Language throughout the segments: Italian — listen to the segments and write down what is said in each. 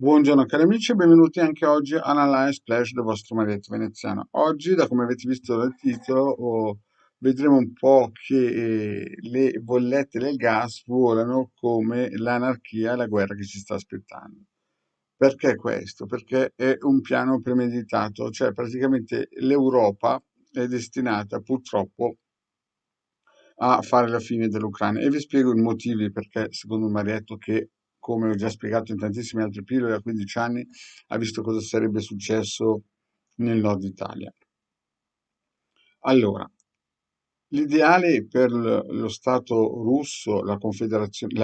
Buongiorno cari amici e benvenuti anche oggi all'Alive Splash del vostro Marietto Veneziano. Oggi, da come avete visto dal titolo, vedremo un po' che le bollette del gas volano come l'anarchia e la guerra che ci sta aspettando. Perché questo? Perché è un piano premeditato, cioè praticamente l'Europa è destinata purtroppo a fare la fine dell'Ucraina. E vi spiego i motivi perché, secondo Marietto, che come ho già spiegato in tantissime altre pillole da 15 anni, ha visto cosa sarebbe successo nel nord Italia. Allora, l'ideale per lo Stato russo, la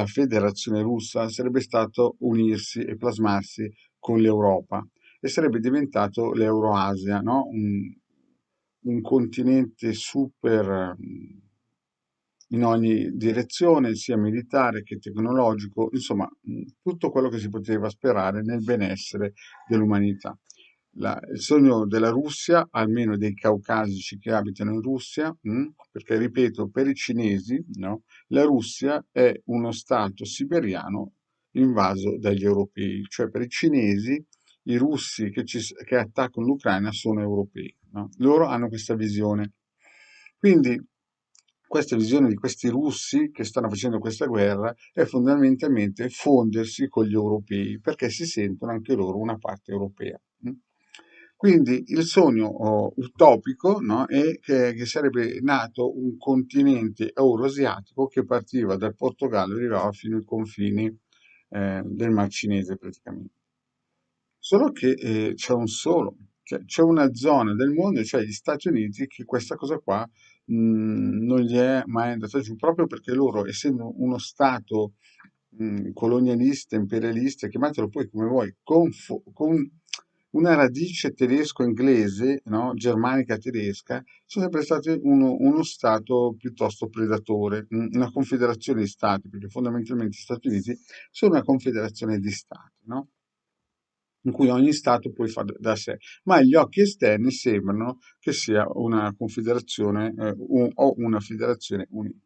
Federazione russa, sarebbe stato unirsi e plasmarsi con l'Europa e sarebbe diventato l'Euroasia, no? Un continente super in ogni direzione, sia militare che tecnologico, insomma, tutto quello che si poteva sperare nel benessere dell'umanità. Il sogno della Russia, almeno dei caucasici che abitano in Russia, perché ripeto, per i cinesi, no, la Russia è uno stato siberiano invaso dagli europei, cioè per i cinesi i russi che attaccano l'Ucraina sono europei, no? Loro hanno questa visione. Quindi questa visione di questi russi che stanno facendo questa guerra è fondamentalmente fondersi con gli europei, perché si sentono anche loro una parte europea. Quindi il sogno utopico, no, è che sarebbe nato un continente euroasiatico che partiva dal Portogallo e arrivava fino ai confini del Mar Cinese praticamente. Solo che c'è un solo, cioè c'è una zona del mondo, cioè gli Stati Uniti, che questa cosa qua non gli è mai andata giù, proprio perché loro, essendo uno Stato colonialista, imperialista, chiamatelo poi come vuoi, con una radice tedesco-inglese, no? Germanica tedesca, sono sempre stati uno Stato piuttosto predatore, una confederazione di Stati, perché fondamentalmente gli Stati Uniti sono una confederazione di Stati, no? In cui ogni Stato poi fa da sé, ma agli occhi esterni sembrano che sia una confederazione o una federazione unita.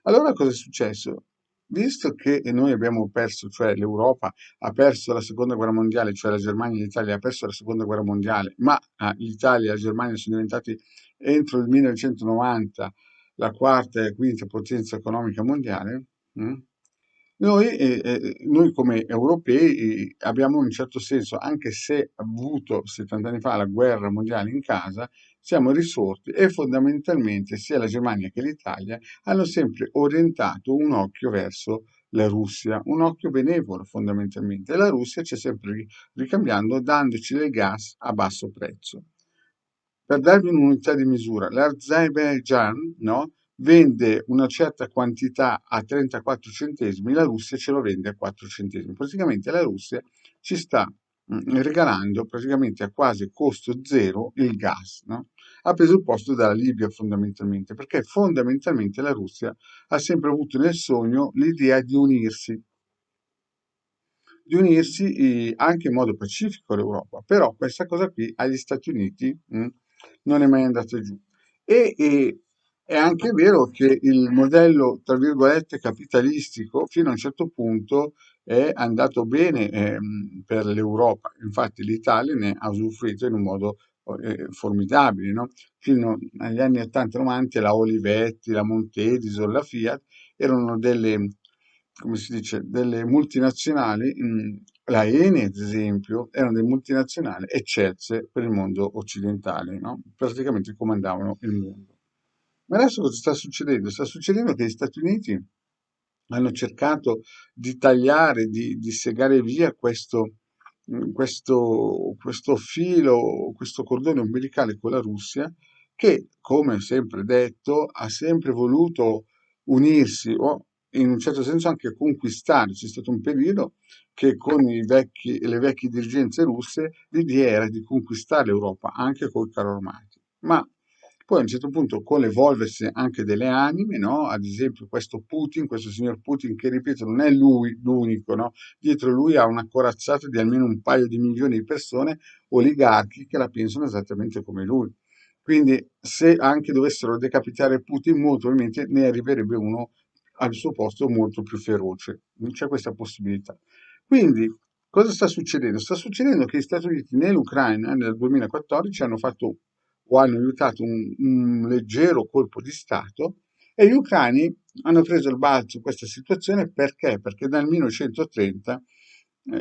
Allora cosa è successo? Visto che noi abbiamo perso, cioè l'Europa ha perso la seconda guerra mondiale, cioè la Germania e l'Italia ha perso la seconda guerra mondiale, ma l'Italia e la Germania sono diventati entro il 1990 la quarta e quinta potenza economica mondiale, mm? Noi come europei abbiamo in un certo senso, anche se avuto 70 anni fa la guerra mondiale in casa, siamo risorti e fondamentalmente sia la Germania che l'Italia hanno sempre orientato un occhio verso la Russia, un occhio benevolo fondamentalmente. E la Russia ci è sempre ricambiando dandoci del gas a basso prezzo. Per darvi un'unità di misura, l'Azerbaijan, no, vende una certa quantità a 34 centesimi, la Russia ce lo vende a 4 centesimi. Praticamente la Russia ci sta regalando praticamente a quasi costo zero il gas, no? Ha preso il posto dalla Libia fondamentalmente, perché fondamentalmente la Russia ha sempre avuto nel sogno l'idea di unirsi anche in modo pacifico all'Europa, però questa cosa qui agli Stati Uniti non è mai andata giù. E è anche vero che il modello, tra virgolette, capitalistico fino a un certo punto è andato bene per l'Europa, infatti l'Italia ne ha usufruito in un modo formidabile, no? Fino agli anni 80-90 la Olivetti, la Montedison, la Fiat erano delle, come si dice, delle multinazionali, la Eni ad esempio, erano delle multinazionali eccelse per il mondo occidentale, no? Praticamente comandavano il mondo. Ma adesso cosa sta succedendo? Sta succedendo che gli Stati Uniti hanno cercato di tagliare, di segare via questo filo, questo cordone umbilicale con la Russia, che, come sempre detto, ha sempre voluto unirsi o in un certo senso anche conquistare. C'è stato un periodo che con le vecchie dirigenze russe l'idea era di conquistare l'Europa anche col carro armati. Ma poi a un certo punto con l'evolversi anche delle anime, no? Ad esempio questo Putin, questo signor Putin che ripeto non è lui l'unico, no? Dietro lui ha una corazzata di almeno un paio di milioni di persone, oligarchi che la pensano esattamente come lui. Quindi se anche dovessero decapitare Putin, molto probabilmente ne arriverebbe uno al suo posto molto più feroce. Non c'è questa possibilità. Quindi Cosa sta succedendo? Sta succedendo che gli Stati Uniti nell'Ucraina nel 2014 hanno fatto o hanno aiutato un leggero colpo di Stato e gli ucraini hanno preso il balzo in questa situazione perché? Perché dal 1930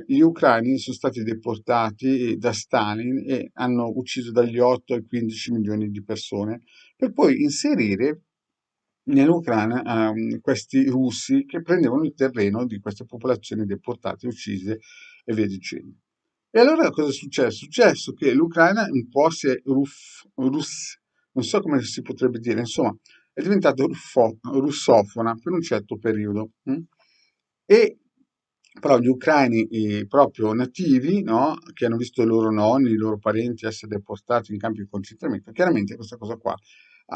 gli ucraini sono stati deportati da Stalin e hanno ucciso dagli 8 ai 15 milioni di persone per poi inserire nell'Ucraina questi russi che prendevano il terreno di queste popolazioni deportate, uccise e via dicendo. E allora cosa è successo? È successo che l'Ucraina un po' si è non so come si potrebbe dire, insomma, è diventata russofona per un certo periodo. E però gli ucraini proprio nativi, no, che hanno visto i loro nonni, i loro parenti essere deportati in campi di concentramento, chiaramente questa cosa qua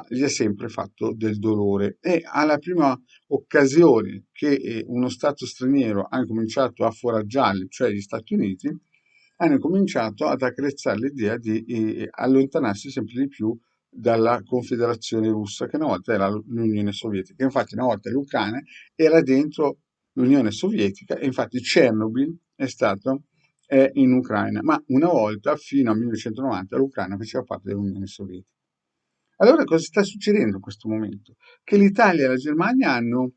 gli ha sempre fatto del dolore e alla prima occasione che uno Stato straniero ha cominciato a foraggiarli, cioè gli Stati Uniti, hanno cominciato ad accarezzare l'idea di allontanarsi sempre di più dalla Confederazione Russa, che una volta era l'Unione Sovietica. Infatti una volta l'Ucraina era dentro l'Unione Sovietica e infatti Chernobyl è in Ucraina, ma una volta, fino al 1990, l'Ucraina faceva parte dell'Unione Sovietica. Allora cosa sta succedendo in questo momento? Che l'Italia e la Germania hanno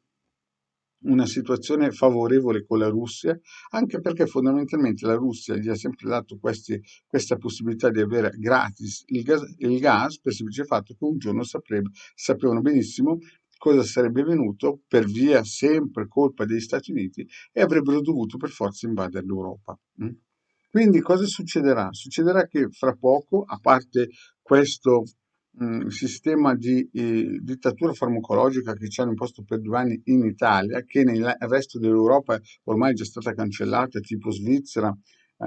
una situazione favorevole con la Russia, anche perché fondamentalmente la Russia gli ha sempre dato questa possibilità di avere gratis il gas per il semplice fatto che un giorno sapevano benissimo cosa sarebbe venuto per via sempre colpa degli Stati Uniti e avrebbero dovuto per forza invadere l'Europa. Quindi cosa succederà? Succederà che fra poco, a parte questo sistema di dittatura farmacologica che ci hanno imposto per 2 anni in Italia, che nel resto dell'Europa ormai è già stata cancellata, tipo Svizzera,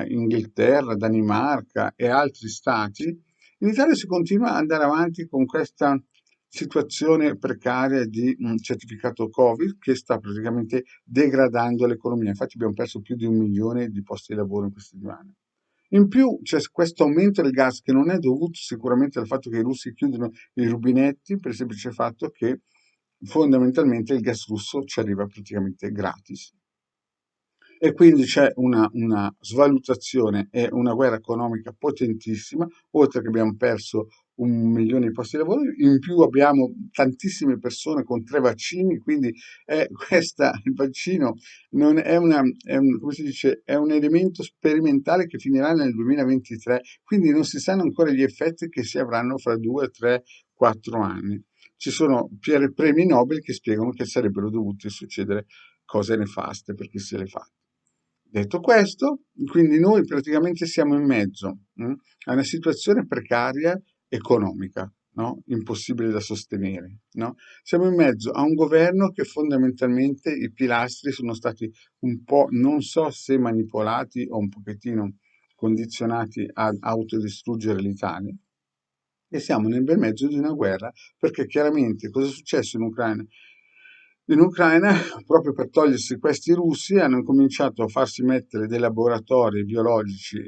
Inghilterra, Danimarca e altri stati, in Italia si continua ad andare avanti con questa situazione precaria di un certificato Covid che sta praticamente degradando l'economia. Infatti abbiamo perso più di 1 milione di posti di lavoro in questi 2 anni. In più c'è questo aumento del gas che non è dovuto sicuramente al fatto che i russi chiudono i rubinetti, per il semplice fatto che fondamentalmente il gas russo ci arriva praticamente gratis. E quindi c'è una svalutazione e una guerra economica potentissima, oltre che abbiamo perso 1 milione di posti di lavoro, in più abbiamo tantissime persone con 3 vaccini, quindi il vaccino non è come si dice, è un elemento sperimentale che finirà nel 2023, quindi non si sanno ancora gli effetti che si avranno fra 2, 3, 4 anni. Ci sono premi Nobel che spiegano che sarebbero dovute succedere cose nefaste per chi se le fa. Detto questo, quindi noi praticamente siamo in mezzo a una situazione precaria economica, no? Impossibile da sostenere. No? Siamo in mezzo a un governo che fondamentalmente i pilastri sono stati un po', non so se manipolati o un pochettino condizionati ad autodistruggere l'Italia. E siamo nel bel mezzo di una guerra, perché chiaramente cosa è successo in Ucraina? In Ucraina, proprio per togliersi questi russi, hanno cominciato a farsi mettere dei laboratori biologici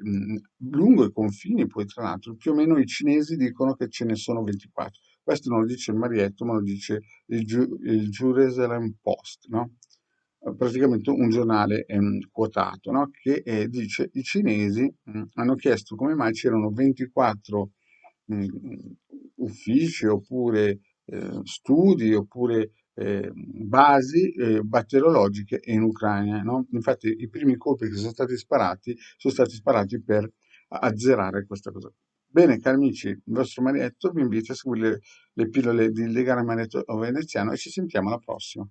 lungo i confini, poi tra l'altro più o meno i cinesi dicono che ce ne sono 24. Questo non lo dice il Marietto, ma lo dice il Jerusalem Post, no? Praticamente un giornale quotato, no? Che dice i cinesi hanno chiesto come mai c'erano 24 mh, uffici oppure studi oppure basi batteriologiche in Ucraina. No? Infatti i primi colpi che sono stati sparati per azzerare questa cosa. Bene, cari amici, il vostro Marietto vi invita a seguire le pillole di Legare Marietto Veneziano e ci sentiamo alla prossima.